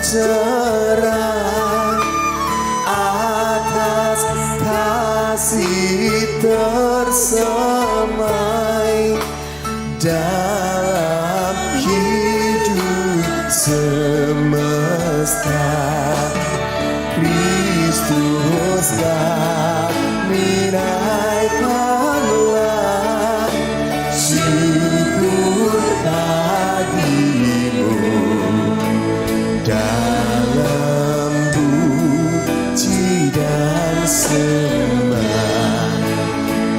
terang atas kasih tersemai dalam hidup semesta. Kristus kami naikkanlah, syukur bagimu dalam puji dan sembah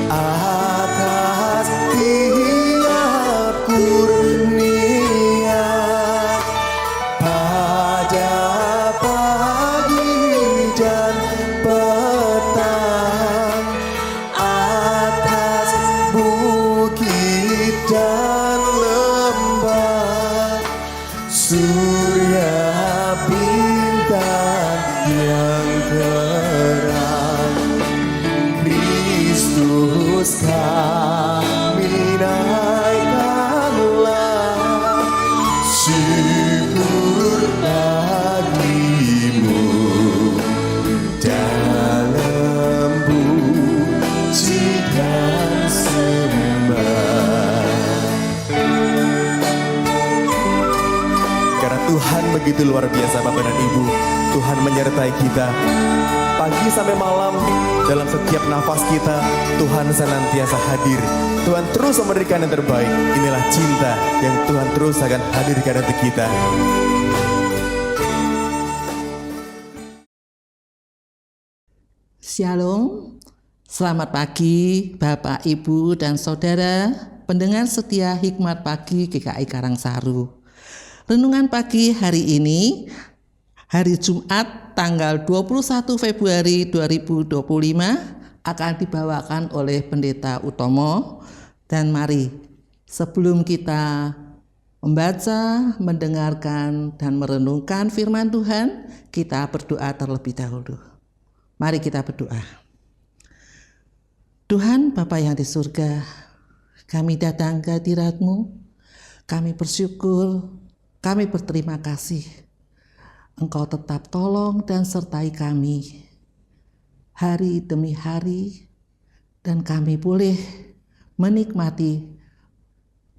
atas tiap kurnia pada pagi dan petang, atas bukit dan lembah, surya bintang yang terang. Kristus kami naikkanlah, syukur bagimu dalam puji dan sembah. Karena Tuhan begitu luar biasa Bapak dan Ibu, Tuhan menyertai kita pagi sampai malam. Dalam setiap nafas kita Tuhan senantiasa hadir. Tuhan terus memberikan yang terbaik. Inilah cinta yang Tuhan terus akan hadirkan untuk kita. Shalom, selamat pagi Bapak, Ibu, dan Saudara pendengar setia Hikmat Pagi GKI Karangsaru. Renungan pagi hari ini, hari Jumat tanggal 21 Februari 2025 akan dibawakan oleh Pendeta Utomo. Dan mari sebelum kita membaca, mendengarkan, dan merenungkan firman Tuhan, kita berdoa terlebih dahulu. Mari kita berdoa. Tuhan Bapa yang di surga, kami datang ke hadirat-Mu, kami bersyukur, kami berterima kasih. Engkau tetap tolong dan sertai kami hari demi hari, dan kami boleh menikmati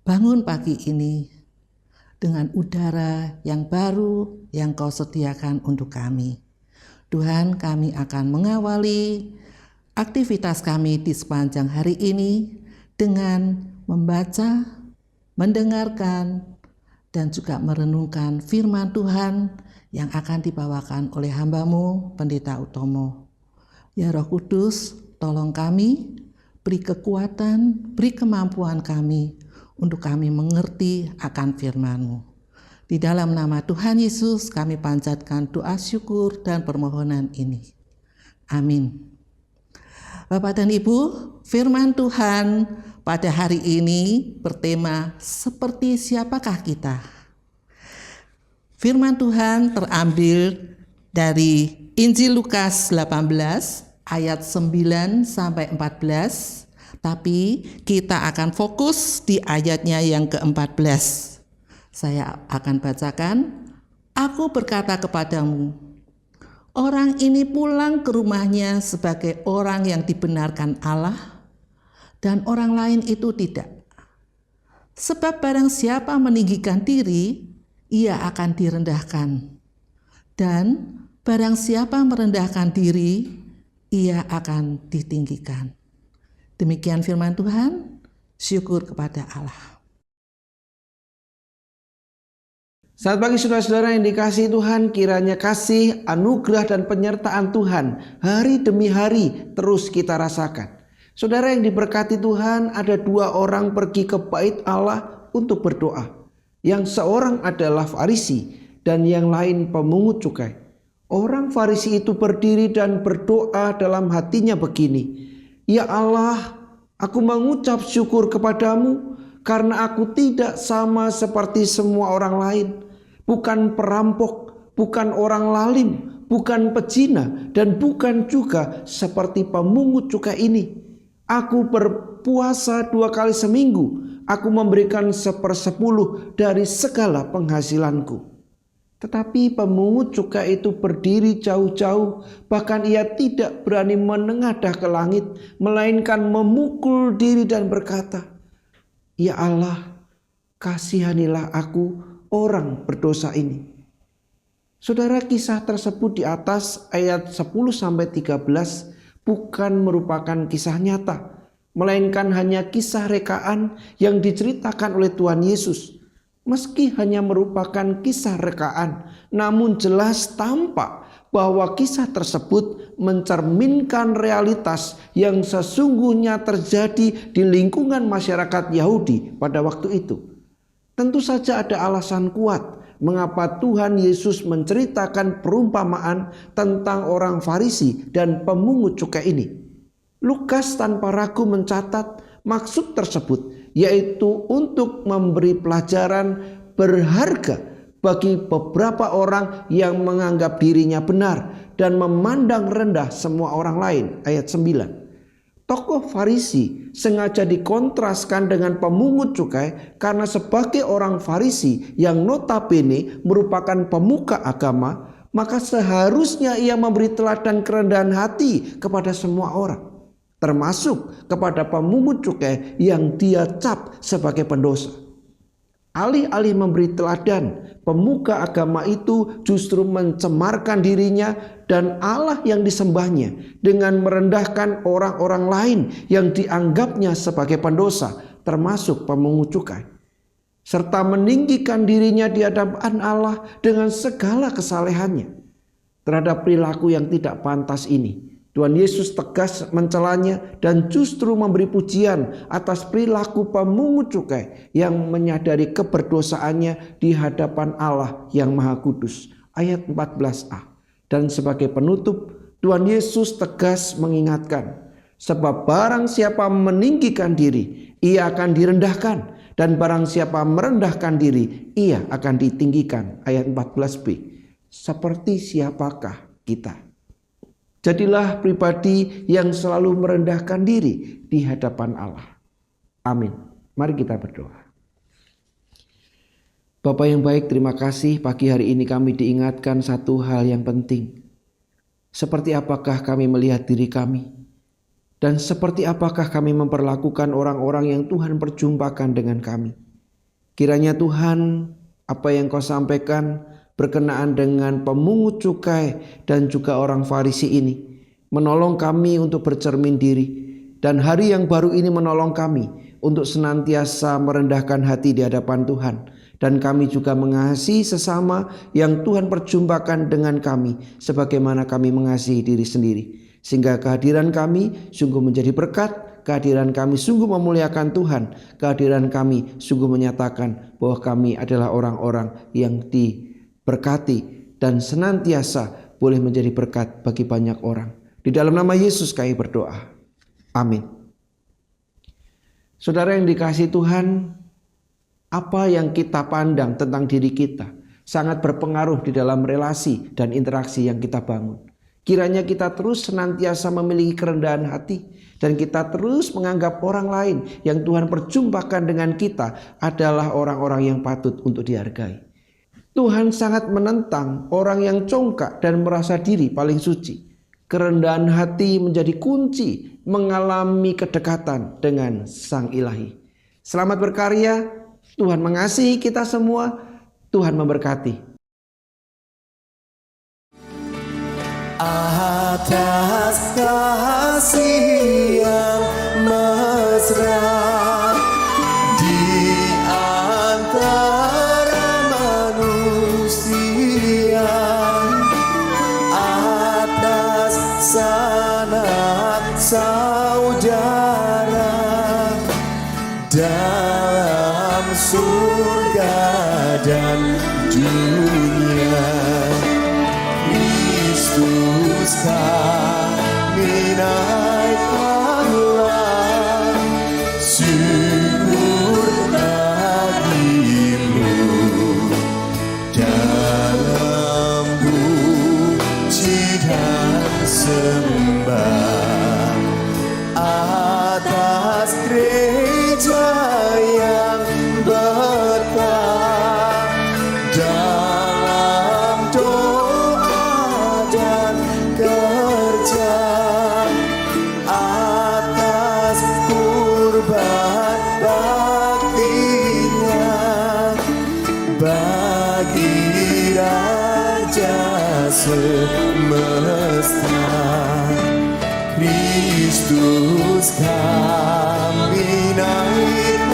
bangun pagi ini dengan udara yang baru yang Kau sediakan untuk kami. Tuhan, kami akan mengawali aktivitas kami di sepanjang hari ini dengan membaca, mendengarkan, dan juga merenungkan firman Tuhan yang akan dibawakan oleh hamba-Mu, Pendeta Utomo. Ya Roh Kudus, tolong kami, beri kekuatan, beri kemampuan kami untuk kami mengerti akan firman-Mu. Di dalam nama Tuhan Yesus kami panjatkan doa syukur dan permohonan ini. Amin. Bapak dan Ibu, firman Tuhan pada hari ini bertema seperti siapakah kita? Firman Tuhan terambil dari Injil Lukas 18 ayat 9 sampai 14, tapi kita akan fokus di ayatnya yang ke-14. Saya akan bacakan. Aku berkata kepadamu, orang ini pulang ke rumahnya sebagai orang yang dibenarkan Allah, dan orang lain itu tidak. Sebab barang siapa meninggikan diri, ia akan direndahkan. Dan barang siapa merendahkan diri, ia akan ditinggikan. Demikian firman Tuhan, syukur kepada Allah. Selamat pagi saudara-saudara yang dikasihi Tuhan, kiranya kasih, anugerah, dan penyertaan Tuhan hari demi hari terus kita rasakan. Saudara yang diberkati Tuhan, ada dua orang pergi ke bait Allah untuk berdoa. Yang seorang adalah Farisi dan yang lain pemungut cukai. Orang Farisi itu berdiri dan berdoa dalam hatinya begini, Ya Allah, aku mengucap syukur kepadamu karena aku tidak sama seperti semua orang lain. Bukan perampok, bukan orang lalim, bukan pezina, dan bukan juga seperti pemungut cukai ini. Aku berpuasa 2 kali seminggu. Aku memberikan 1/10 dari segala penghasilanku. Tetapi pemungut cukai itu berdiri jauh-jauh, bahkan ia tidak berani menengadah ke langit, melainkan memukul diri dan berkata, "Ya Allah, kasihanilah aku, orang berdosa ini." Saudara, kisah tersebut di atas ayat 10-13 bukan merupakan kisah nyata, melainkan hanya kisah rekaan yang diceritakan oleh Tuhan Yesus. Meski hanya merupakan kisah rekaan, namun jelas tampak bahwa kisah tersebut mencerminkan realitas yang sesungguhnya terjadi di lingkungan masyarakat Yahudi pada waktu itu. Tentu saja ada alasan kuat mengapa Tuhan Yesus menceritakan perumpamaan tentang orang Farisi dan pemungut cukai ini. Lukas tanpa ragu mencatat maksud tersebut, yaitu untuk memberi pelajaran berharga bagi beberapa orang yang menganggap dirinya benar dan memandang rendah semua orang lain. Ayat 9. Tokoh Farisi sengaja dikontraskan dengan pemungut cukai karena sebagai orang Farisi yang notabene merupakan pemuka agama, maka seharusnya ia memberi teladan kerendahan hati kepada semua orang, termasuk kepada pemungut cukai yang dia cap sebagai pendosa. Alih-alih memberi teladan, pemuka agama itu justru mencemarkan dirinya dan Allah yang disembahnya dengan merendahkan orang-orang lain yang dianggapnya sebagai pendosa, termasuk pemungut cukai, serta meninggikan dirinya di hadapan Allah dengan segala kesalehannya. Terhadap perilaku yang tidak pantas ini, Tuhan Yesus tegas mencelanya dan justru memberi pujian atas perilaku pemungut cukai yang menyadari keberdosaannya di hadapan Allah yang Maha Kudus. Ayat 14a. Dan sebagai penutup, Tuhan Yesus tegas mengingatkan, sebab barang siapa meninggikan diri, ia akan direndahkan, dan barang siapa merendahkan diri, ia akan ditinggikan. Ayat 14b. Seperti siapakah kita? Jadilah pribadi yang selalu merendahkan diri di hadapan Allah. Amin. Mari kita berdoa. Bapa yang baik, terima kasih pagi hari ini kami diingatkan satu hal yang penting. Seperti apakah kami melihat diri kami? Dan seperti apakah kami memperlakukan orang-orang yang Tuhan perjumpakan dengan kami? Kiranya Tuhan, apa yang Kau sampaikan berkenaan dengan pemungut cukai dan juga orang Farisi ini menolong kami untuk bercermin diri, dan hari yang baru ini menolong kami untuk senantiasa merendahkan hati di hadapan Tuhan, dan kami juga mengasihi sesama yang Tuhan perjumpakan dengan kami sebagaimana kami mengasihi diri sendiri, sehingga kehadiran kami sungguh menjadi berkat. Kehadiran kami sungguh memuliakan Tuhan. Kehadiran kami sungguh menyatakan bahwa kami adalah orang-orang yang berkati dan senantiasa boleh menjadi berkat bagi banyak orang. Di dalam nama Yesus kami berdoa. Amin. Saudara yang dikasihi Tuhan, apa yang kita pandang tentang diri kita sangat berpengaruh di dalam relasi dan interaksi yang kita bangun. Kiranya kita terus senantiasa memiliki kerendahan hati, dan kita terus menganggap orang lain yang Tuhan perjumpakan dengan kita adalah orang-orang yang patut untuk dihargai. Tuhan sangat menentang orang yang congkak dan merasa diri paling suci. Kerendahan hati menjadi kunci mengalami kedekatan dengan Sang Ilahi. Selamat berkarya, Tuhan mengasihi kita semua, Tuhan memberkati. Atas kasih yang mesra di antara manusia, atas sanak saudara dalam surga dan dunia. Kristus kami naik Allah, bagi Raja semesta. Kristus kami naik